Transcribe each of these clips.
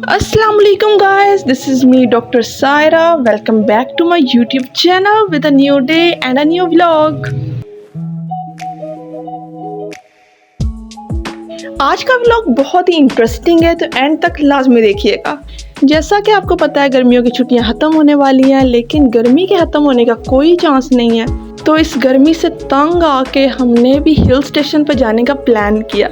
Assalamu alaikum guys, this is me Dr. Saira. Welcome back to my YouTube channel with a new day and a new vlog. आज का vlog बहुत ही interesting है तो and तक लाजमी देखिएगा। जैसा कि आपको पता है गर्मियों की छुट्टियां ख़त्म होने वाली हैं, लेकिन गर्मी के ख़त्म होने का कोई चांस नहीं है। तो इस गर्मी से तंग आके हमने भी हिल स्टेशन पर जाने का प्लान किया।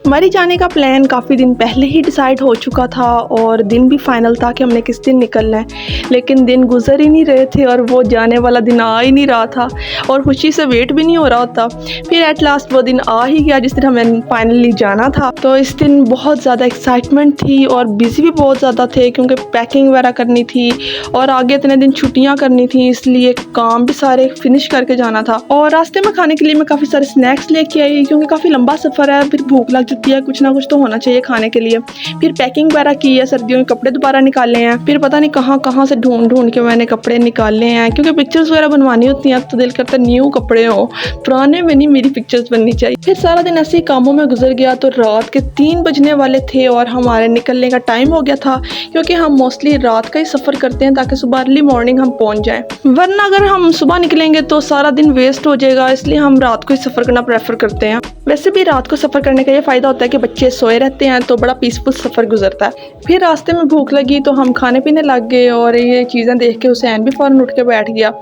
मरी जाने का प्लान काफ़ी दिन पहले ही डिसाइड हो चुका था और दिन भी फाइनल था कि हमने किस दिन निकलना है, लेकिन दिन गुजर ही नहीं रहे थे और वो जाने वाला दिन आ ही नहीं रहा था और खुशी से वेट भी नहीं हो रहा था। फिर एट लास्ट वो दिन आ ही गया जिस दिन हमें फाइनली जाना था। तो इस दिन बहुत ज़्यादा एक्साइटमेंट थी और बिज़ी भी बहुत ज़्यादा थे क्योंकि पैकिंग वगैरह करनी थी और आगे इतने दिन छुट्टियाँ करनी थी, इसलिए काम भी सारे फिनिश करके जाना था। और रास्ते में खाने के लिए मैं काफ़ी सारे स्नैक्स लेके आई क्योंकि काफ़ी लंबा सफ़र है, फिर भूख लग जाती है, कुछ ना कुछ तो होना चाहिए खाने के लिए। फिर पैकिंग वगैरह की है, सर्दियों के कपड़े दोबारा निकाले हैं, फिर पता नहीं कहाँ से ढूंढ के मैंने कपड़े निकाले हैं क्योंकि पिक्चर्स वगैरह बनवानी होती हैं तो दिल करता है न्यू कपड़े हो, पुराने में नहीं मेरी पिक्चर्स बननी चाहिए। फिर सारा दिन ऐसे ही कामों में गुजर गया तो रात के 3 बजने वाले थे और हमारे निकलने का टाइम हो गया था क्योंकि हम मोस्टली रात का ही सफ़र करते हैं ताकि सुबह अर्ली मॉर्निंग हम पहुँच जाएँ, वरना अगर हम सुबह निकलेंगे तो सारा दिन वेस्ट हो जाएगा, इसलिए हम रात को ही सफ़र करना प्रेफर करते हैं। वैसे भी रात को सफ़र करने का ये फ़ायदा होता है कि बच्चे सोए रहते हैं तो बड़ा पीसफुल सफ़र गुजरता है। फिर रास्ते में भूख लगी तो हम खाने पीने लग गए और ये चीज़ें देख के हुसैन भी फ़ौरन उठ के बैठ गया।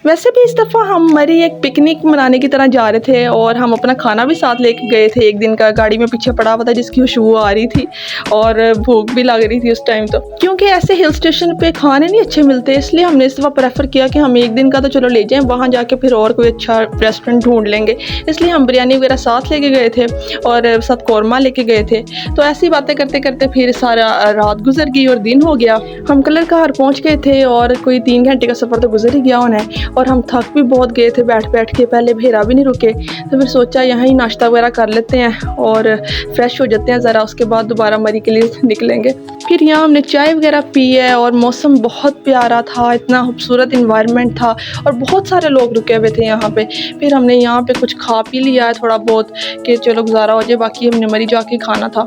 वैसे भी इस दफ़ा हम मरी एक पिकनिक मनाने की तरह जा रहे थे और हम अपना खाना भी साथ लेके गए थे। एक दिन का गाड़ी में पीछे पड़ा हुआ था जिसकी खुशबू आ रही थी और भूख भी लग रही थी उस टाइम। तो क्योंकि ऐसे हिल स्टेशन पे खाने नहीं अच्छे मिलते, इसलिए हमने इस दफ़ा प्रेफर किया कि हम एक दिन का तो चलो ले जाएं, वहाँ जाके फिर और कोई अच्छा रेस्टोरेंट ढूंढ लेंगे। इसलिए हम बिरयानी वगैरह साथ लेके गए थे और साथ कौरमा लेके गए थे। तो ऐसी बातें करते करते फिर सारा रात गुजर गई और दिन हो गया। हम कलर कार पहुँच गए थे और कोई 3 घंटे का सफ़र तो गुजर ही गया होना है और हम थक भी बहुत गए थे बैठ बैठ के, पहले भेरा भी नहीं रुके। तो फिर सोचा यहाँ ही नाश्ता वगैरह कर लेते हैं और फ्रेश हो जाते हैं ज़रा, उसके बाद दोबारा मरी के लिए निकलेंगे। फिर यहाँ हमने चाय वगैरह पी है और मौसम बहुत प्यारा था, इतना खूबसूरत इन्वायरमेंट था और बहुत सारे लोग रुके हुए थे यहाँ पे। फिर हमने यहाँ पे कुछ खा पी लिया है थोड़ा बहुत कि चलो गुजारा हो जाए, बाकी हमने मरी जाके खाना था।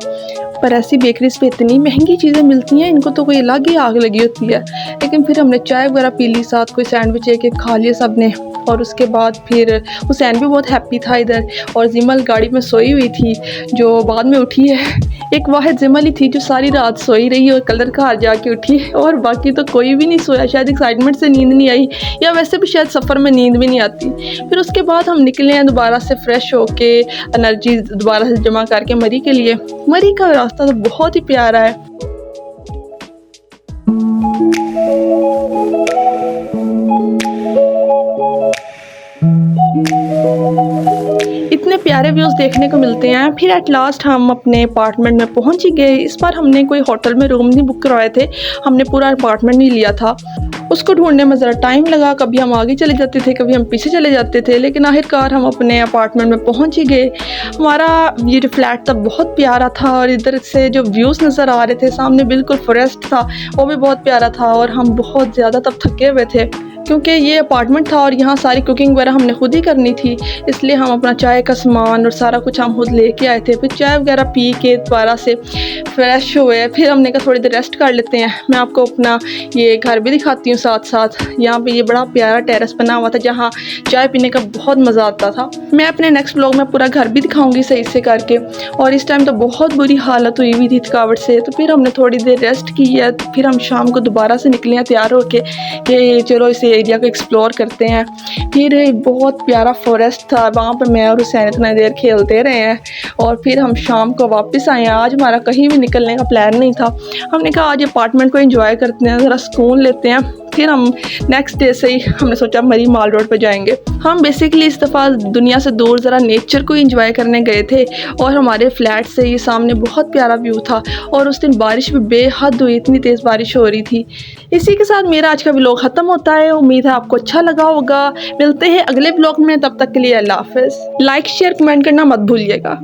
पर ऐसी बेकरीज पे इतनी महंगी चीज़ें मिलती हैं, इनको तो कोई अलग ही आग लगी होती है। लेकिन फिर हमने चाय वगैरह पी ली, साथ कोई सैंडविच एक एक खा लिए सब ने और उसके बाद फिर हुसैन भी बहुत हैप्पी था इधर और जिमल गाड़ी में सोई हुई थी जो बाद में उठी है। एक वाहिद जिमल ही थी जो सारी रात सोई रही और कलर कार जाके उठी और बाकी तो कोई भी नहीं सोया, शायद एक्साइटमेंट से नींद नहीं आई या वैसे भी शायद सफ़र में नींद भी नहीं आती। फिर उसके बाद हम निकले हैं दोबारा से फ्रेश होके, एनर्जी दोबारा से जमा करके मरी के लिए। मरी का रास्ता तो बहुत ही प्यारा है। इतने प्यारे व्यूज़ देखने को मिलते हैं। फिर एट लास्ट हम अपने अपार्टमेंट में पहुंच ही गए। इस बार हमने कोई होटल में रूम नहीं बुक करवाए थे, हमने पूरा अपार्टमेंट ही लिया था। उसको ढूंढने में ज़रा टाइम लगा, कभी हम आगे चले जाते थे कभी हम पीछे चले जाते थे, लेकिन आखिरकार हम अपने अपार्टमेंट में पहुंच ही गए। हमारा ये जो फ्लैट था बहुत प्यारा था और इधर से जो व्यूज़ नज़र आ रहे थे, सामने बिल्कुल फॉरेस्ट था, वो भी बहुत प्यारा था और हम बहुत ज़्यादा तब थके हुए थे क्योंकि ये अपार्टमेंट था और यहाँ सारी कुकिंग वगैरह हमने खुद ही करनी थी, इसलिए हम अपना चाय का सामान और सारा कुछ हम खुद लेके आए थे। फिर चाय वगैरह पी के दोबारा से फ्रेश हुए, फिर हमने कहा थोड़ी देर रेस्ट कर लेते हैं। मैं आपको अपना ये घर भी दिखाती हूँ साथ साथ। यहाँ पे ये बड़ा प्यारा टेरेस बना हुआ था जहाँ चाय पीने का बहुत मज़ा आता था। मैं अपने नेक्स्ट ब्लॉग में पूरा घर भी दिखाऊँगी सही से करके। और इस टाइम तो बहुत बुरी हालत हुई हुई थी थकावट से, तो फिर हमने थोड़ी देर रेस्ट की है। तो फिर हम शाम को दोबारा से निकले हैं तैयार होके कि चलो इसे एरिया को एक्सप्लोर करते हैं। फिर बहुत प्यारा फॉरेस्ट था, वहाँ पर मैं और हुसैन इतना देर खेलते रहे हैं और फिर हम शाम को वापस आए हैं। आज हमारा कहीं भी निकलने का प्लान नहीं था, हमने कहा आज अपार्टमेंट को एंजॉय करते हैं, ज़रा सुकून लेते हैं। फिर हम नेक्स्ट डे से ही हमने सोचा मरी माल रोड पर जाएंगे। हम बेसिकली इस दफ़ा दुनिया से दूर ज़रा नेचर को एंजॉय करने गए थे और हमारे फ्लैट से ये सामने बहुत प्यारा व्यू था और उस दिन बारिश भी बेहद हुई, इतनी तेज़ बारिश हो रही थी। इसी के साथ मेरा आज का व्लॉग ख़त्म होता है। उम्मीद है आपको अच्छा लगा होगा। मिलते हैं अगले व्लॉग में, तब तक के लिए अल्लाह हाफ़िज़। लाइक शेयर कमेंट करना मत भूलिएगा।